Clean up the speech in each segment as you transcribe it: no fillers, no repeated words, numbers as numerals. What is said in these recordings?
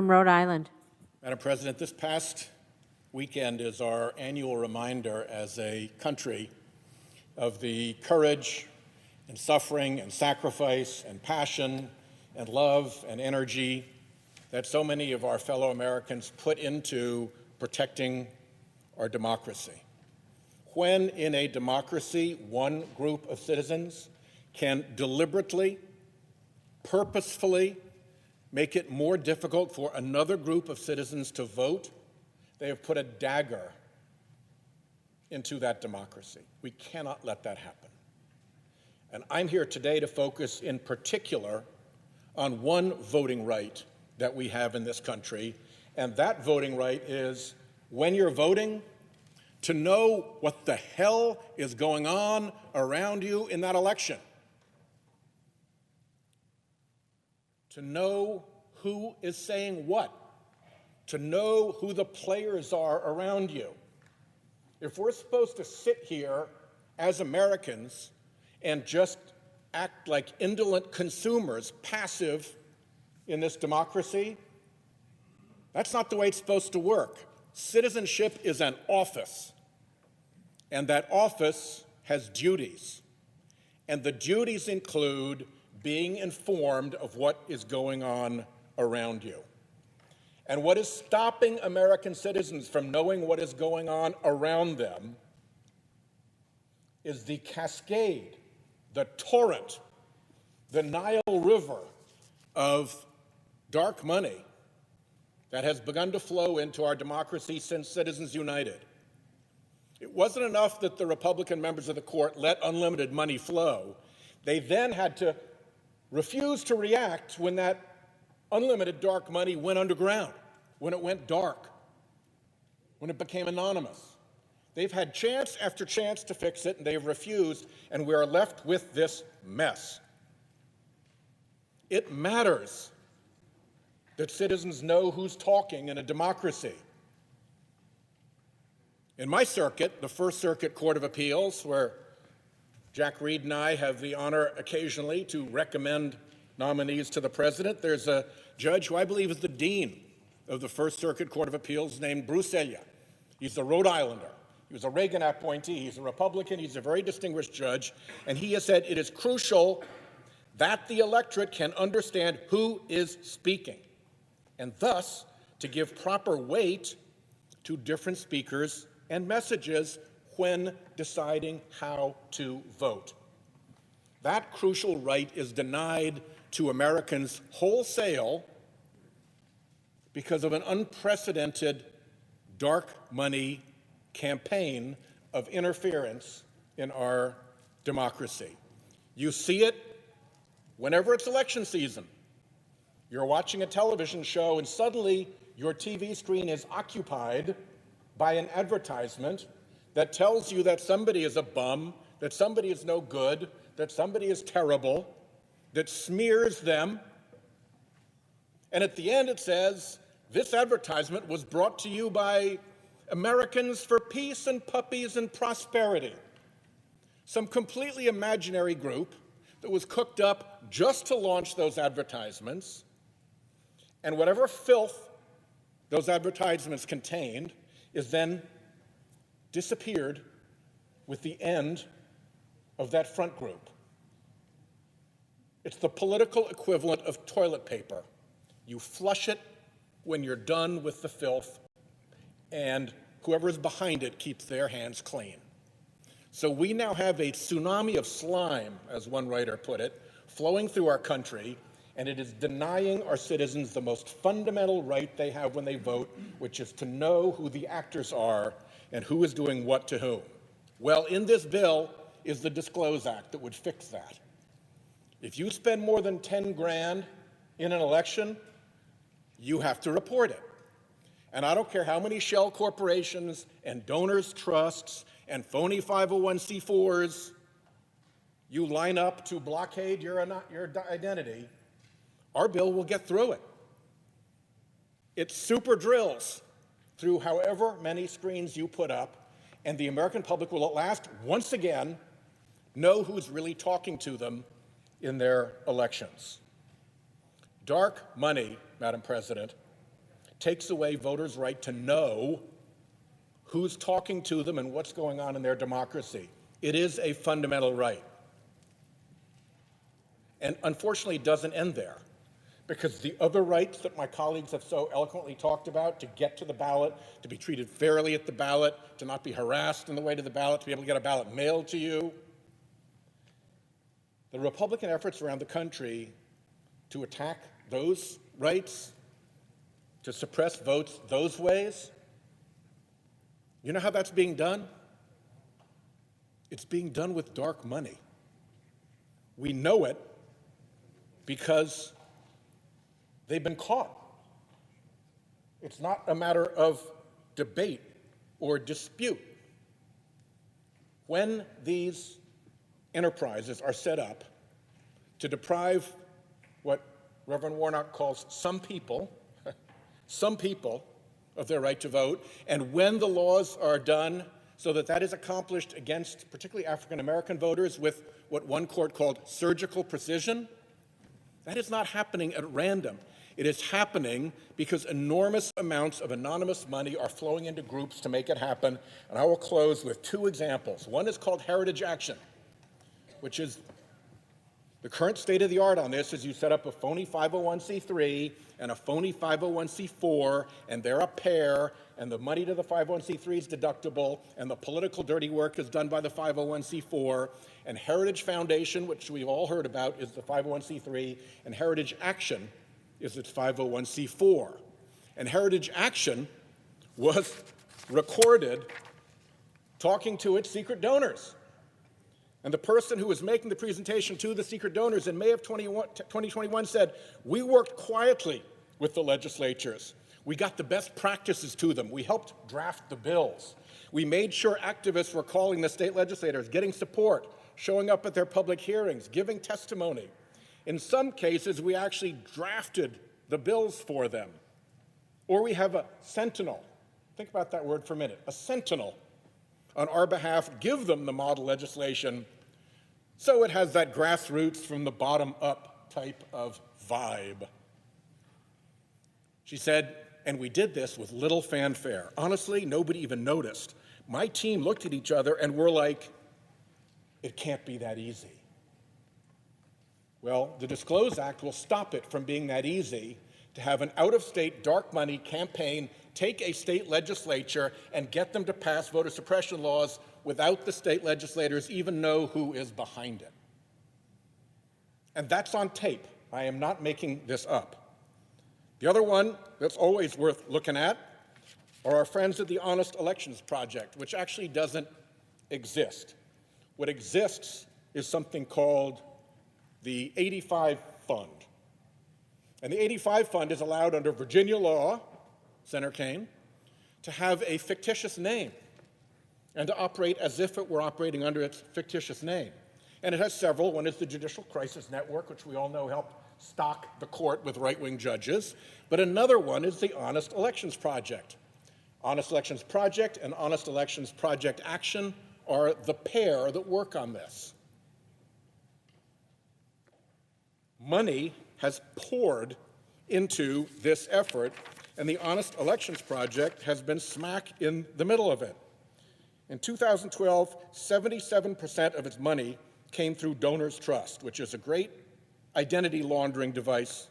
From Rhode Island. Madam President, this past weekend is our annual reminder as a country of the courage and suffering and sacrifice and passion and love and energy that so many of our fellow Americans put into protecting our democracy. When in a democracy, one group of citizens can deliberately, purposefully make it more difficult for another group of citizens to vote, they have put a dagger into that democracy. We cannot let that happen. And I'm here today to focus in particular on one voting right that we have in this country, and that voting right is, when you're voting, to know what the hell is going on around you in that election. To know who is saying what, to know who the players are around you. If we're supposed to sit here as Americans and just act like indolent consumers, passive in this democracy, that's not the way it's supposed to work. Citizenship is an office, and that office has duties. And the duties include being informed of what is going on around you. And what is stopping American citizens from knowing what is going on around them is the cascade, the torrent, the Nile River of dark money that has begun to flow into our democracy since Citizens United. It wasn't enough that the Republican members of the court let unlimited money flow. They then had to refuse to react when that unlimited dark money went underground, when it went dark, when it became anonymous. They've had chance after chance to fix it, and they've refused, and we are left with this mess. It matters that citizens know who's talking in a democracy. In my circuit, the First Circuit Court of Appeals, where Jack Reed and I have the honor occasionally to recommend nominees to the president, there's a judge who I believe is the dean of the First Circuit Court of Appeals named Bruce Elia. He's a Rhode Islander. He was a Reagan appointee. He's a Republican. He's a very distinguished judge. And he has said it is crucial that the electorate can understand who is speaking, and thus to give proper weight to different speakers and messages when deciding how to vote. That crucial right is denied to Americans wholesale because of an unprecedented dark money campaign of interference in our democracy. You see it whenever it's election season. You're watching a television show and suddenly your TV screen is occupied by an advertisement that tells you that somebody is a bum, that somebody is no good, that somebody is terrible, that smears them. And at the end it says, this advertisement was brought to you by Americans for Peace and Puppies and Prosperity, some completely imaginary group that was cooked up just to launch those advertisements. And whatever filth those advertisements contained is then disappeared with the end of that front group. It's the political equivalent of toilet paper. You flush it when you're done with the filth, and whoever is behind it keeps their hands clean. So we now have a tsunami of slime, as one writer put it, flowing through our country, and it is denying our citizens the most fundamental right they have when they vote, which is to know who the actors are and who is doing what to whom. Well, in this bill is the Disclose Act that would fix that. If you spend more than 10 grand in an election, you have to report it. And I don't care how many shell corporations and donors' trusts and phony 501c4s you line up to blockade your identity, our bill will get through it. It super drills through however many screens you put up, and the American public will at last, once again, know who's really talking to them in their elections. Dark money, Madam President, takes away voters' right to know who's talking to them and what's going on in their democracy. It is a fundamental right. And unfortunately, it doesn't end there, because the other rights that my colleagues have so eloquently talked about, to get to the ballot, to be treated fairly at the ballot, to not be harassed on the way to the ballot, to be able to get a ballot mailed to you, the Republican efforts around the country to attack those rights, to suppress votes those ways, you know how that's being done? It's being done with dark money. We know it because they've been caught. It's not a matter of debate or dispute. When these enterprises are set up to deprive what Reverend Warnock calls some people of their right to vote, and when the laws are done so that that is accomplished against particularly African-American voters with what one court called surgical precision, that is not happening at random. It is happening because enormous amounts of anonymous money are flowing into groups to make it happen. And I will close with two examples. One is called Heritage Action, which is the current state of the art on this. Is you set up a phony 501c3 and a phony 501c4, and they're a pair, and the money to the 501c3 is deductible, and the political dirty work is done by the 501c4, and Heritage Foundation, which we've all heard about, is the 501c3, and Heritage Action is its 501c4. And Heritage Action was recorded talking to its secret donors. And the person who was making the presentation to the secret donors in May of 2021 said, "We worked quietly with the legislatures. We got the best practices to them. We helped draft the bills. We made sure activists were calling the state legislators, getting support, showing up at their public hearings, giving testimony. In some cases, we actually drafted the bills for them." Or we have a sentinel. Think about that word for a minute. A sentinel on our behalf, give them the model legislation so it has that grassroots from the bottom up type of vibe. She said, and we did this with little fanfare. Honestly, nobody even noticed. My team looked at each other and were like, it can't be that easy. Well, the Disclose Act will stop it from being that easy to have an out-of-state dark money campaign take a state legislature and get them to pass voter suppression laws without the state legislators even know who is behind it. And that's on tape. I am not making this up. The other one that's always worth looking at are our friends at the Honest Elections Project, which actually doesn't exist. What exists is something called the 85 Fund. And the 85 Fund is allowed under Virginia law, Senator Kane, to have a fictitious name and to operate as if it were operating under its fictitious name. And it has several. One is the Judicial Crisis Network, which we all know helped stock the court with right-wing judges. But another one is the Honest Elections Project. Honest Elections Project and Honest Elections Project Action are the pair that work on this. Money has poured into this effort, and the Honest Elections Project has been smack in the middle of it. In 2012, 77% of its money came through Donors Trust, which is a great identity laundering device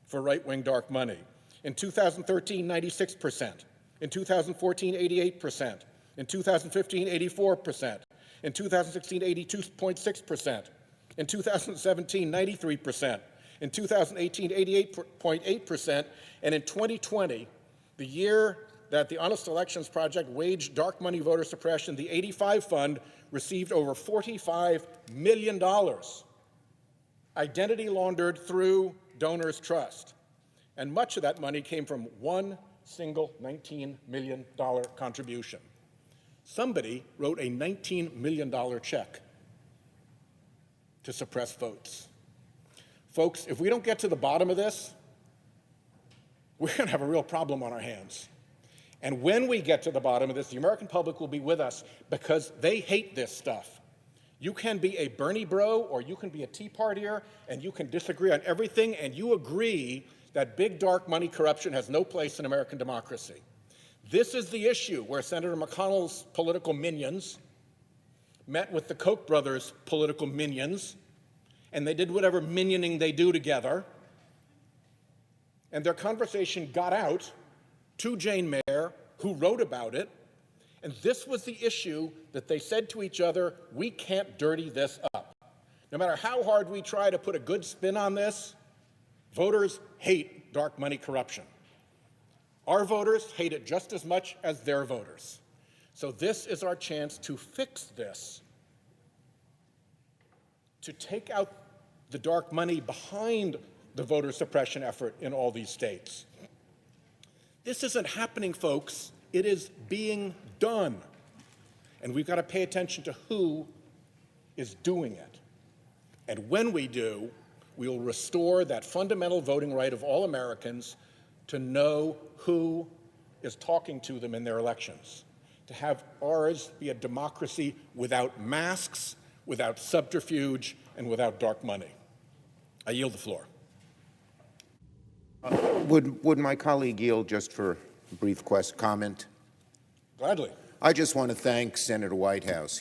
for right-wing dark money. In 2013, 96%. In 2014, 88%. In 2015, 84%. In 2016, 82.6%. In 2017, 93%. In 2018, 88.8%. And in 2020, the year that the Honest Elections Project waged dark money voter suppression, the 85 Fund received over $45 million identity laundered through Donors Trust. And much of that money came from one single $19 million contribution. Somebody wrote a $19 million check to suppress votes. Folks, if we don't get to the bottom of this, we're going to have a real problem on our hands. And when we get to the bottom of this, the American public will be with us because they hate this stuff. You can be a Bernie bro or you can be a Tea Partier and you can disagree on everything and you agree that big dark money corruption has no place in American democracy. This is the issue where Senator McConnell's political minions met with the Koch brothers' political minions, and they did whatever minioning they do together. And their conversation got out to Jane Mayer, who wrote about it. And this was the issue that they said to each other, we can't dirty this up. No matter how hard we try to put a good spin on this, voters hate dark money corruption. Our voters hate it just as much as their voters. So this is our chance to fix this, to take out the dark money behind the voter suppression effort in all these states. This isn't happening, folks. It is being done. And we've got to pay attention to who is doing it. And when we do, we will restore that fundamental voting right of all Americans to know who is talking to them in their elections, to have ours be a democracy without masks, without subterfuge, and without dark money. I yield the floor. Would my colleague yield just for a brief comment? Gladly. I just want to thank Senator Whitehouse.